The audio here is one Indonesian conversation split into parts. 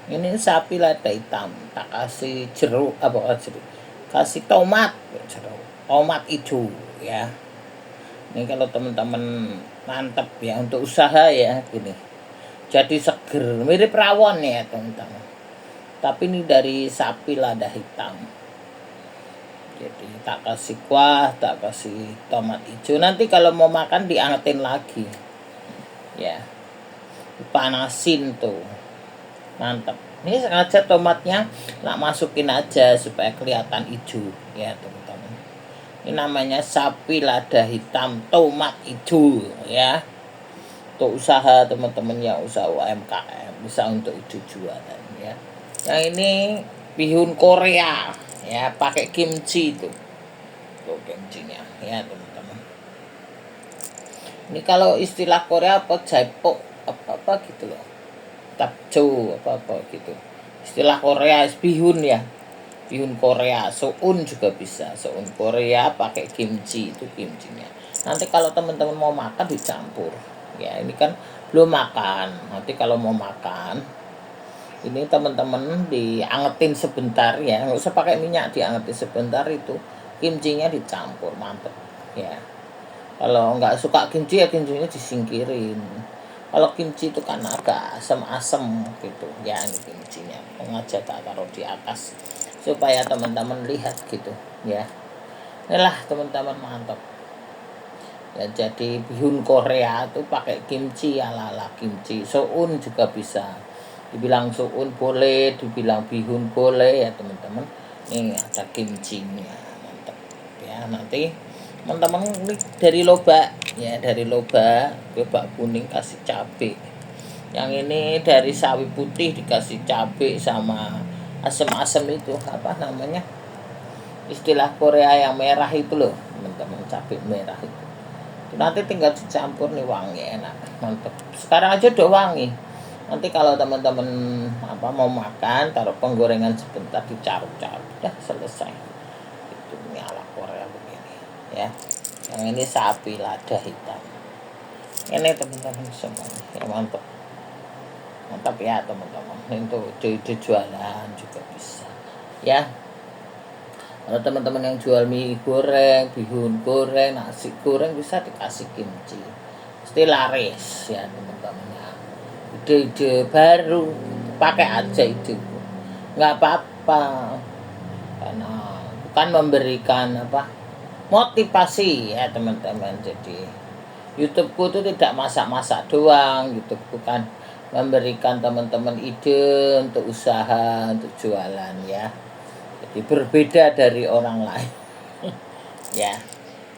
Ini sapi lada hitam, tak kasih jeruk apa jeruk, kasih tomat jeruk, tomat hijau ya. Ini kalau teman-teman mantep ya untuk usaha ya gini. Jadi seger, mirip rawon ya teman-teman. Tapi ini dari sapi lada hitam. Jadi tak kasih kuah, tak kasih tomat hijau. Nanti kalau mau makan diangetin lagi. Ya. Panasin tuh. Mantap. Ini sengaja tomatnya nak masukin aja supaya kelihatan hijau ya teman-teman. Ini namanya sapi lada hitam tomat hijau ya. Untuk usaha teman-teman yang usaha UMKM bisa untuk hijau jualan ya. Yang ini bihun Korea ya, pakai kimchi itu. Tuh kimchinya ya teman-teman. Ini kalau istilah Korea apa jaipok apa gitu loh. Tapjo apa gitu. Istilah Korea bihun ya. Bihun Korea, soun juga bisa. Soun Korea pakai kimchi, itu kimchinya. Nanti kalau teman-teman mau makan dicampur. Ya, ini kan belum makan. Nanti kalau mau makan ini teman-teman diangetin sebentar ya. Nggak usah pakai minyak, diangetin sebentar itu kimchinya dicampur, mantep ya. Kalau nggak suka kimchi ya kimchinya disingkirin. Kalau kimchi itu kan agak asam-asam gitu ya, ini kimchinya sengaja tak taruh di atas supaya teman-teman lihat gitu ya. Inilah teman-teman mantap ya. Jadi bihun Korea itu pakai kimchi, ala-ala kimchi. Soun juga bisa, dibilang soun boleh, dibilang bihun boleh ya teman-teman. Ini ada kimchinya, mantap ya. Nanti teman-teman ini dari loba ya, dari loba kuning kasih cabai. Yang ini dari sawi putih dikasih cabai sama asam-asam itu apa namanya, istilah Korea yang merah itu loh teman-teman, cabai merah itu. Nanti tinggal dicampur nih, wangi enak mantep. Sekarang aja udah wangi. Nanti kalau teman-teman mau makan taruh penggorengan sebentar, dicaruk-caruk udah selesai. Itu ini ala Korea begini ya. Yang ini sapi lada hitam. Ini teman-teman semuanya ya, mantap ya teman-teman. Untuk ide jualan juga bisa ya. Kalau teman-teman yang jual mie goreng, bihun goreng, nasi goreng bisa dikasih kimchi, pasti laris ya teman-teman ya. Ide-ide baru pakai aja itu, nggak apa-apa, karena bukan memberikan motivasi ya teman-teman. Jadi YouTubeku itu tidak masak-masak doang. YouTubeku kan memberikan teman-teman ide untuk usaha, untuk jualan ya. Jadi berbeda dari orang lain ya.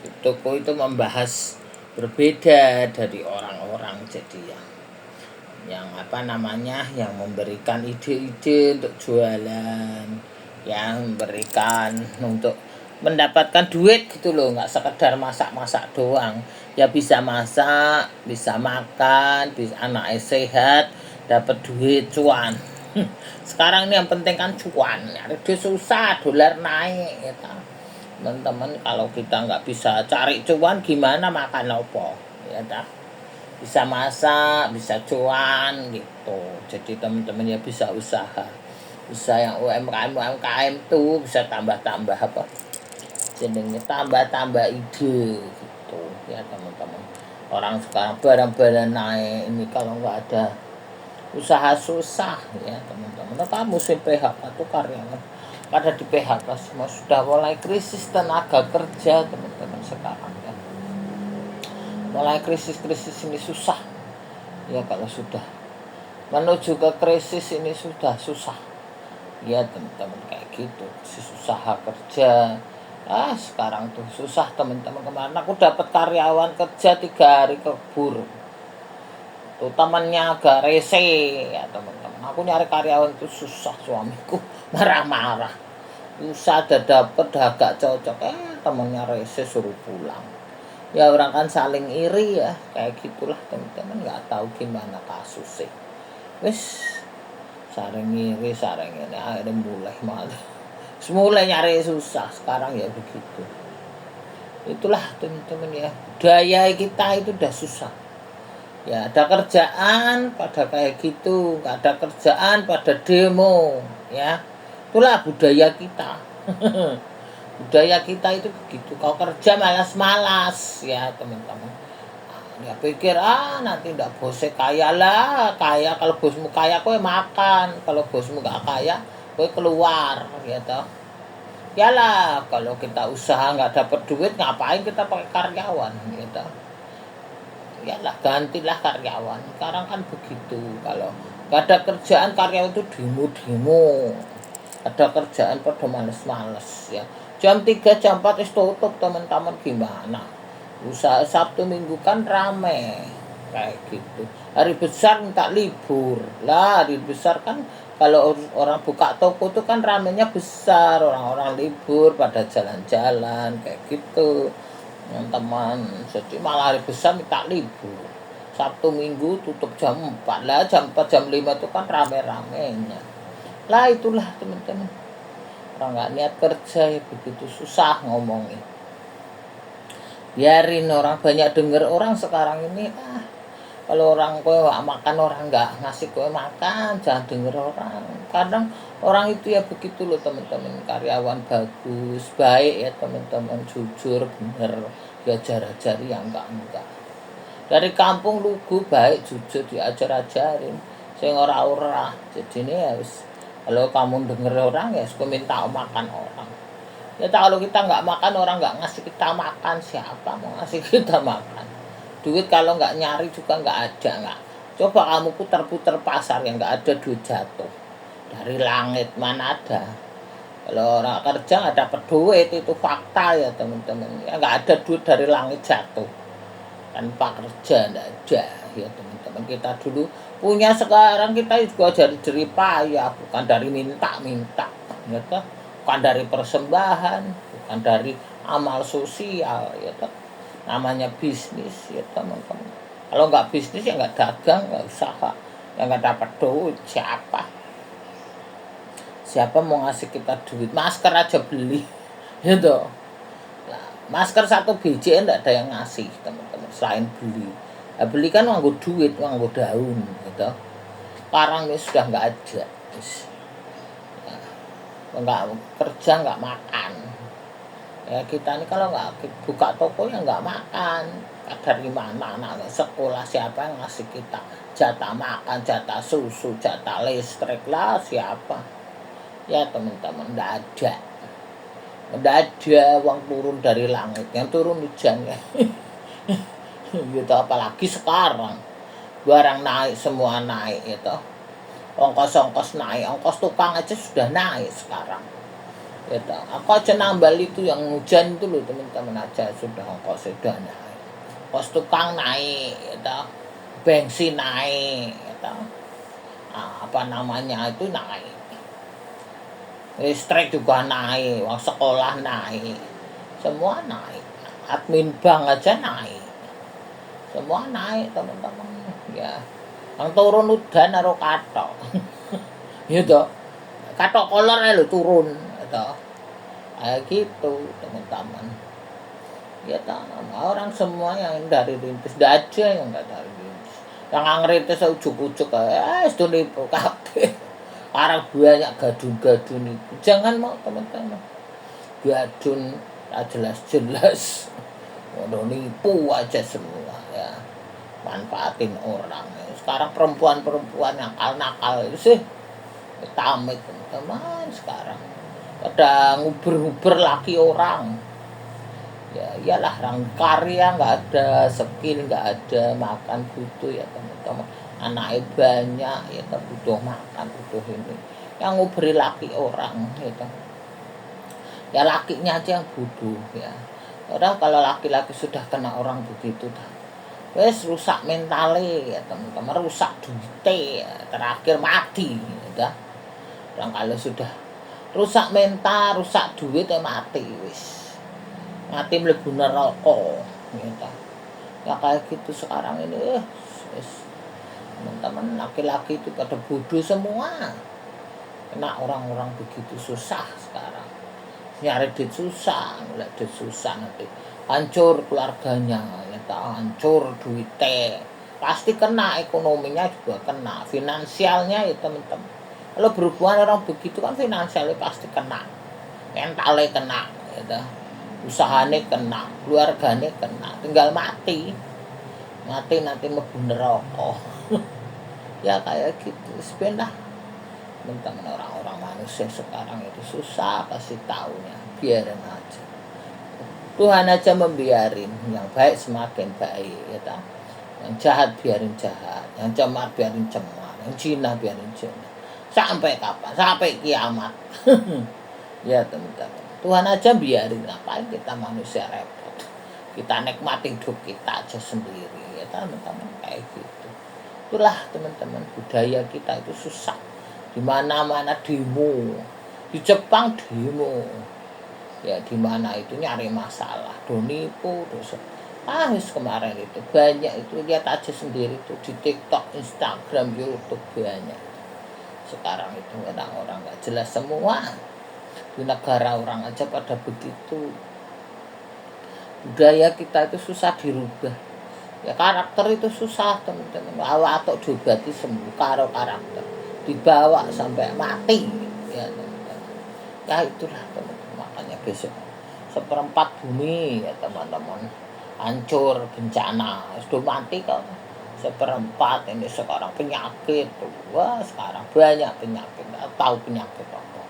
YouTubeku itu membahas berbeda dari orang-orang. Jadi yang yang memberikan ide-ide untuk jualan, yang memberikan untuk mendapatkan duit gitu loh, nggak sekedar masak-masak doang ya. Bisa masak, bisa makan, bisa anaknya sehat, dapat duit, cuan. Sekarang ini yang penting kan cuan, nyari duit susah, dolar naik ya teman-teman. Kalau kita nggak bisa cari cuan gimana makan opo ya tak. Bisa masak, bisa cuan gitu. Jadi teman-teman ya bisa usaha yang UMKM tuh bisa tambah-tambah jenengnya, tambah-tambah ide gitu ya teman-teman. Orang sekarang barang-barang naik, ini kalau nggak ada usaha susah ya teman-teman. Kamu musim PHK tuh karyawan pada di PHK semua, sudah mulai krisis tenaga kerja teman-teman sekarang ya. Mulai krisis ini susah ya. Kalau sudah menuju ke krisis ini sudah susah ya teman-teman, kayak gitu. Krisis usaha kerja sekarang tuh susah teman-teman. Kemarin aku dapat karyawan kerja 3 hari kebur tuh, temannya agak rese ya teman-teman. Aku nyari karyawan itu susah, suamiku marah-marah, susah dapat agak cocok, temannya rese suruh pulang ya. Orang kan saling iri ya, kayak gitulah teman-teman. Nggak tahu gimana kasusnya, wis saling iri saling ini, akhirnya mulai nyari susah sekarang ya begitu. Itulah teman-teman ya, budaya kita itu udah susah Ya ada kerjaan pada kayak gitu, nggak ada kerjaan pada demo, ya. Itulah budaya kita. Budaya kita itu begitu. Kalau kerja malas-malas, ya teman-teman. Ya pikir nanti ndak bosnya kaya lah, kaya kalau bosmu kaya kowe makan, kalau bosmu nggak kaya kowe keluar, gitu. Yalah kalau kita usaha nggak dapat duit ngapain kita pakai karyawan, gitu. Yalah gantilah karyawan. Sekarang kan begitu. Kalau nggak ada kerjaan karyawan itu demo-demo. Ada kerjaan pada males-males ya. Jam 3 jam 4 is tutup teman-teman gimana? Usaha Sabtu Minggu kan rame kayak gitu. Hari besar minta libur. Lah hari besar kan kalau orang buka toko itu kan ramenya besar, orang-orang libur pada jalan-jalan kayak gitu teman-teman. Jadi malah hari besar minta libur. Sabtu Minggu tutup jam 4 lah, jam 4 jam 5 itu kan rame-ramenya. Lah itulah teman-teman. Orang nggak niat kerja ya begitu susah ngomongnya. Biarin orang banyak denger orang sekarang ini kalau orang kowe nggak makan orang nggak ngasih kowe makan jangan denger orang. Kadang orang itu ya begitu loh teman-teman, karyawan bagus baik ya teman-teman, jujur bener ya ajar-ajari yang enggak dari kampung lugu baik jujur diajar-ajarin sing ora-ora. Jadi ini harus kalau kamu denger orang ya suka minta makan orang. Ya kalau kita nggak makan orang nggak ngasih kita makan, siapa mau ngasih kita makan? Duit kalau nggak nyari juga nggak ada nggak. Coba kamu putar-putar pasar yang nggak ada duit jatuh dari langit, mana ada? Kalau orang kerja nggak dapat duit itu fakta ya teman-teman. Ya nggak ada duit dari langit jatuh tanpa kerja, nggak ada ya teman-teman. Kita dulu punya, sekarang kita juga jadi jerih payah, bukan dari minta-minta ya toh. Bukan dari persembahan, bukan dari amal sosial ya toh. Namanya bisnis ya teman-teman. Kalau nggak bisnis ya nggak dagang, nggak usaha, yang nggak dapat duit siapa mau ngasih kita duit? Masker aja beli gitu. Nah, masker 1 biji enggak ada yang ngasih teman-teman selain beli. Nah, beli kan nganggo duit, nganggo daun gitu. Sekarang ini sudah nggak ada. Nggak kerja nggak makan ya. Kita ini kalau nggak buka toko ya nggak makan. Dari mana anak sekolah siapa yang ngasih kita jatah makan, jatah susu, jatah listrik lah siapa ya teman-teman? Nggak ada uang turun dari langit, yang turun hujan ya. Gitu. Apalagi sekarang barang naik, semua naik itu, ongkos naik, ongkos tukang aja sudah naik sekarang gitu. Aku aja nambal itu yang hujan itu loh teman-teman, aja sudah ongkos sudah naik, ongkos tukang naik gitu, bensin naik gitu. Apa namanya itu naik, listrik juga naik, uang sekolah naik, semua naik, admin bank aja naik, semua naik teman-teman ya. Yang turun udan karo katok. Gitu. Katok kolor lho turun gitu. Kayak gitu, teman-teman. Ya orang semua yang dari rintis ndak ada yang enggak dari rintis. Yang ngrintis ujuk-ujuk wis nipu kabeh. Arep banyak gadun-gadun itu. Jangan mau teman-teman. Gadun tak jelas-jelas. Udah nipu aja semua ya. Manfaatin orang. Sekarang perempuan-perempuan nakal-nakal itu sih tamik teman-teman sekarang. Pada nguber-nguber laki orang. Ya iyalah, orang karya nggak ada, skill nggak ada, makan butuh ya teman-teman. Anaknya banyak ya butuh makan, butuh ini. Yang nguberi laki orang gitu. Ya lakinya aja yang butuh ya. Orang kalau laki-laki sudah kena orang begitu wes rusak mentale ya teman-teman, rusak duite ya. Terakhir mati ya. Dan kalau sudah rusak mental, rusak duit ya mati wis. Mati mlebu neraka gitu. Ya kayak gitu sekarang ini wis. Teman-teman laki-laki itu pada bodoh semua. Kena orang-orang begitu susah sekarang. Nyari duit susah, mulai duit susah nanti hancur keluarganya, ya hancur duitnya, pasti kena, ekonominya juga kena, finansialnya ya teman-teman. Kalau berhubungan orang begitu kan finansialnya pasti kena, mentalnya kena, gitu. Usahanya kena, keluarganya kena, tinggal mati nanti mlebu neraka. Ya kayak gitu sebenarnya teman-teman. Orang-orang manusia sekarang itu susah kasih taunya, biarin aja. Tuhan aja membiarin yang baik semakin baik, ya tak? Yang jahat biarin jahat, yang cemar biarin cemar, yang zina biarin zina. Sampai kapan? Sampai kiamat. Ya teman-teman, Tuhan aja biarin, ngapain kita manusia repot. Kita nikmati hidup kita aja sendiri, ya teman-teman, kayak gitu. Itulah teman-teman, budaya kita itu susah. Di mana-mana demo. Di Jepang demo. Ya di mana itu nyari masalah, donipu, dosa. Kemarin itu banyak itu, lihat aja sendiri tuh di TikTok, Instagram, YouTube banyak. Sekarang itu orang-orang nggak jelas semua. Di negara orang aja pada begitu. Budaya kita itu susah dirubah. Ya karakter itu susah teman-teman. Awak atau diobati sembuh karo karakter. Dibawa sampai mati. Ya teman-teman. Ya itulah teman-teman. Makanya besok 1/4 bumi ya teman-teman hancur bencana. Sudah mati kok. 1/4 ini sekarang penyakit. Wah sekarang banyak penyakit. Nggak tahu penyakit apa.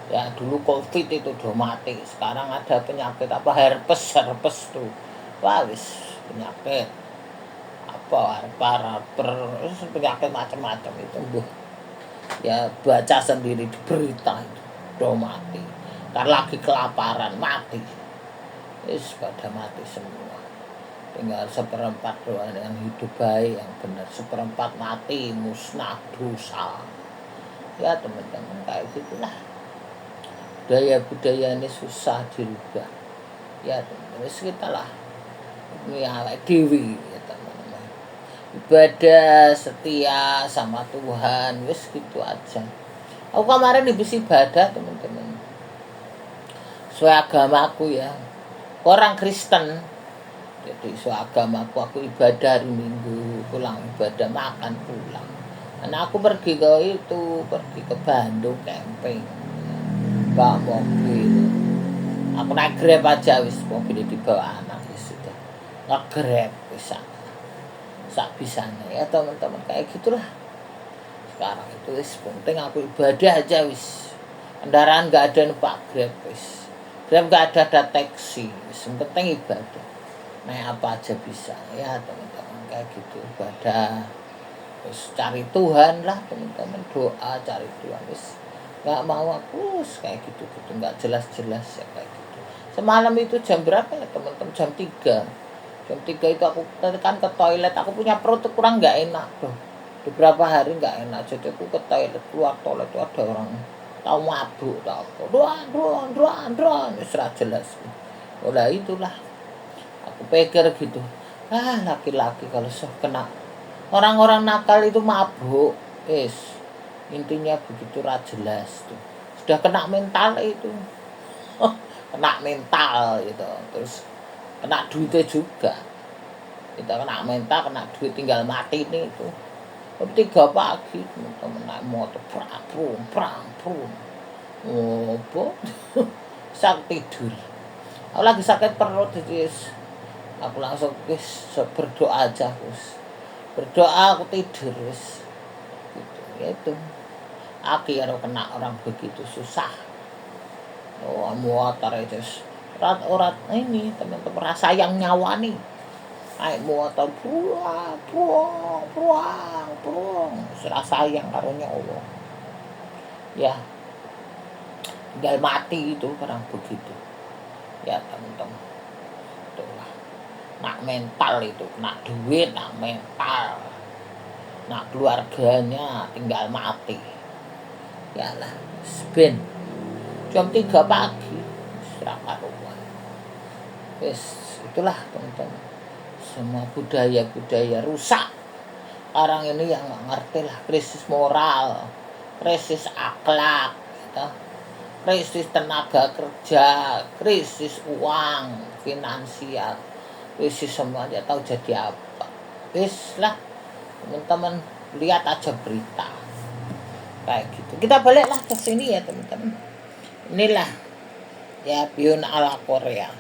Ya dulu COVID itu udah mati. Sekarang ada penyakit apa, herpes tuh. Wah wis penyakit apa penyakit macam-macam itu ya baca sendiri di berita itu udah mati. Ntar lagi kelaparan mati. Wis pada mati semua. Tinggal 1/4 doang yang hidup baik yang benar. 1/4 mati musnah dosa. Ya teman-teman kayak gitulah. Budaya ini susah dirubah. Ya teman-teman kita lah. Ini awake dewi ya teman-teman. Ibadah setia sama Tuhan, wis gitu aja. Aku kemarin habis ibadah teman-teman. Sesuai agamaku ya. Orang Kristen. Jadi sesuai agamaku aku ibadah hari Minggu, pulang ibadah makan pulang. Karena aku pergi ke Bandung camping. Bawa mobil. Aku naik Grab aja wis, mobilnya dibawa anak wis sudah. Nge-Grab bisa. Sak bisanya ya teman-teman kayak gitulah. Sekarang itu wis penting aku ibadah aja wis. Kendaraan enggak ada numpak Grab wis. Grab enggak ada taksi, wis penting ibadah. Naik apa aja bisa ya teman-teman kayak gitu ibadah. Terus cari Tuhan lah teman-teman, doa cari Tuhan wis. Nggak mau aku kayak gitu nggak jelas ya kayak gitu. Semalam itu jam berapa ya teman-teman, jam 3 itu aku kan ke toilet, aku punya perut kurang nggak enak tuh beberapa hari nggak enak, jadi aku ke toilet, keluar toilet itu ada orang tahu mabuk tahu apa doan jelas. Udah itulah aku pikir gitu, laki-laki kalau kena orang-orang nakal itu mabuk intinya begitu jelas tuh, sudah kena mental itu. Kena mental gitu, terus kena duitnya juga, kita kena mental, kena duit, tinggal mati nih itu. 3 pagi teman-teman naik motor prang ngopo. Sak tidur, aku lagi sakit perut jadi aku langsung berdoa aja berdoa, aku tidur gitu itu. Akhirnya kena orang begitu susah. Motor itu urat ini teman-teman, rasa yang nyawa nih. Naik motor puang rasa sayang karunya Allah. Ya tinggal mati itu orang begitu. Ya teman-teman. Itulah. Nak mental itu, nak duit, nak mental. Nah keluarganya tinggal mati. Ya lah, ben jam 3 pagi seraka rumah. Itulah teman-teman. Semua budaya rusak. Orang ini yang nggak ngerti lah, krisis moral, krisis akhlak, gitu. Krisis tenaga kerja, krisis uang, finansial, krisis semuanya tahu jadi apa. Wis lah teman-teman, lihat aja berita kayak gitu. Kita baliklah ke sini ya teman-teman. Inilah ya bihun ala Korea.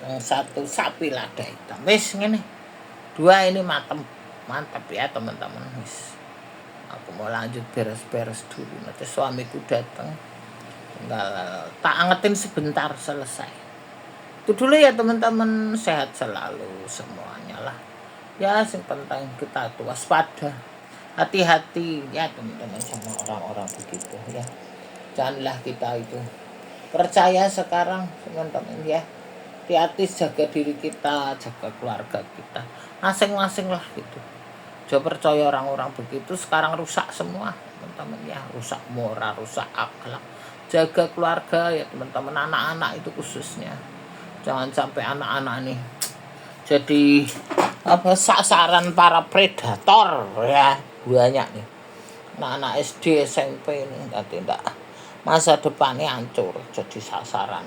Yang satu sapi lada hitam. Wis ngene. Dua ini mantap ya teman-teman. Wis. Aku mau lanjut beres-beres dulu. Nanti suamiku datang. Tinggal tak angetin sebentar selesai. Itu dulu ya teman-teman. Sehat selalu semuanya lah. Ya yang penting kita tuh waspada, hati-hati ya teman-teman sama orang-orang begitu ya. Janganlah kita itu percaya sekarang teman-teman ya. Hati-hati, jaga diri kita, jaga keluarga kita masing-masing lah gitu. Jangan percaya orang-orang begitu, sekarang rusak semua teman-teman ya, rusak moral, rusak akhlak. Jaga keluarga ya teman-teman, anak-anak itu khususnya. Jangan sampai anak-anak nih jadi sasaran para predator ya, banyak nih anak-anak SD SMP ini nanti masa depannya hancur jadi sasaran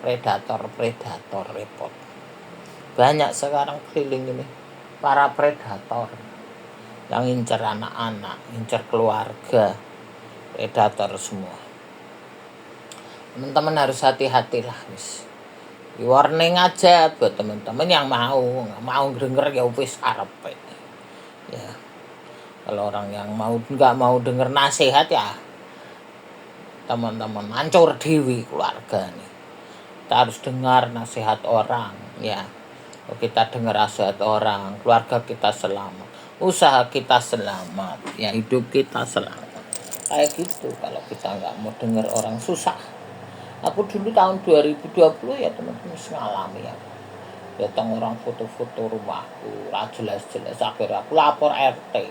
predator repot. Banyak sekarang keliling ini para predator yang incer anak-anak, incer keluarga, predator semua. Teman-teman harus hati-hatilah wis. Warning aja buat teman-teman yang nggak mau denger ya wis karepe. Ya. Kalau orang yang nggak mau denger nasihat ya teman-teman hancur dewi keluarga nih. Kita harus dengar nasihat orang ya. Kalau kita dengar nasihat orang, keluarga kita selamat, usaha kita selamat, ya hidup kita selamat. Kayak gitu kalau kita nggak mau denger orang susah. Aku dulu tahun 2020 ya teman-teman ngalami ya. Datang orang foto-foto rumahku, jelas-jelas akhirnya aku lapor RT.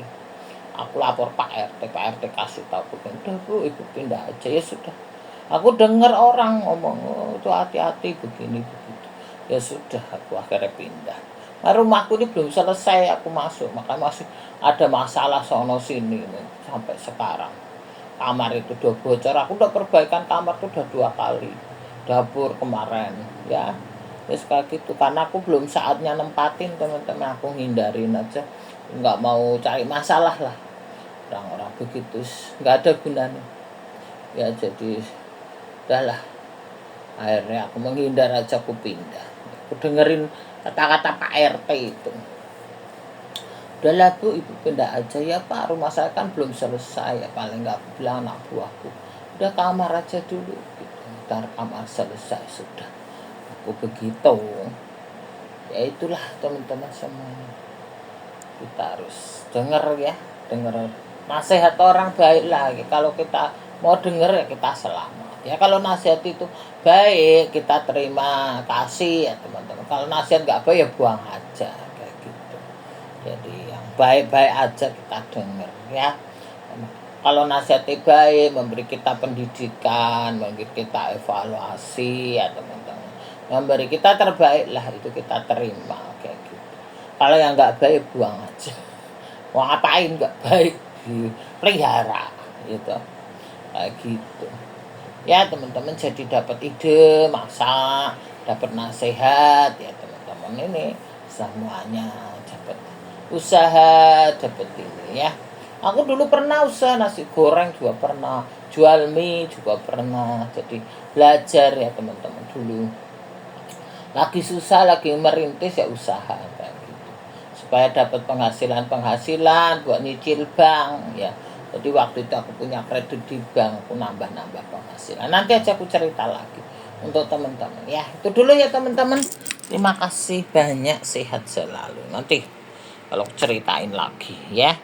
Aku lapor Pak RT kasih tahu, udah Bu, Ibu pindah aja ya sudah. Aku dengar orang ngomong, oh, itu hati-hati begini begitu. Ya sudah, aku akhirnya pindah. Nah, rumahku ini belum selesai aku masuk, makanya masih ada masalah sono sini nih, sampai sekarang. Kamar itu udah bocor, aku udah perbaikan kamar itu udah 2 kali, dapur kemarin ya terus kayak gitu, karena aku belum saatnya nempatin teman-teman, aku hindarin aja, nggak mau cari masalah lah orang-orang begitu, nggak ada gunanya ya. Jadi udahlah, akhirnya aku menghindar aja, aku pindah, aku dengerin kata-kata Pak RT itu. Udahlah Bu, Ibu pindah aja ya Pak, rumah saya kan belum selesai ya, paling nggak bilang anak buahku, udah kamar aja dulu gitu, ntar kamar selesai sudah. Aku begitu ya. Itulah teman-teman semuanya, kita harus dengar ya, dengar nasihat orang baik lagi. Kalau kita mau dengar ya kita selamat ya. Kalau nasihat itu baik kita terima kasih ya teman-teman, kalau nasihat nggak baik ya buang aja. Jadi yang baik-baik aja kita dengar ya. Kalau nasihatnya baik, memberi kita pendidikan, memberi kita evaluasi ya teman-teman, memberi kita terbaik lah, itu kita terima kayak gitu. Kalau yang nggak baik buang aja. Mau ngapain nggak baik, dipelihara gitu kayak gitu ya teman-teman. Jadi dapat ide masak, dapat nasihat ya teman-teman, ini semuanya dapat usaha, dapat ini ya. Aku dulu pernah usaha nasi goreng juga pernah, jual mie juga pernah. Jadi belajar ya teman-teman, dulu lagi susah, lagi merintis ya usaha kayak gitu, supaya dapat penghasilan buat nyicil bank ya. Jadi waktu itu aku punya kredit di bank, aku nambah penghasilan. Nanti aja aku cerita lagi untuk teman-teman ya. Itu dulu ya teman-teman. Terima kasih banyak, sehat selalu. Nanti kalau ceritain lagi ya.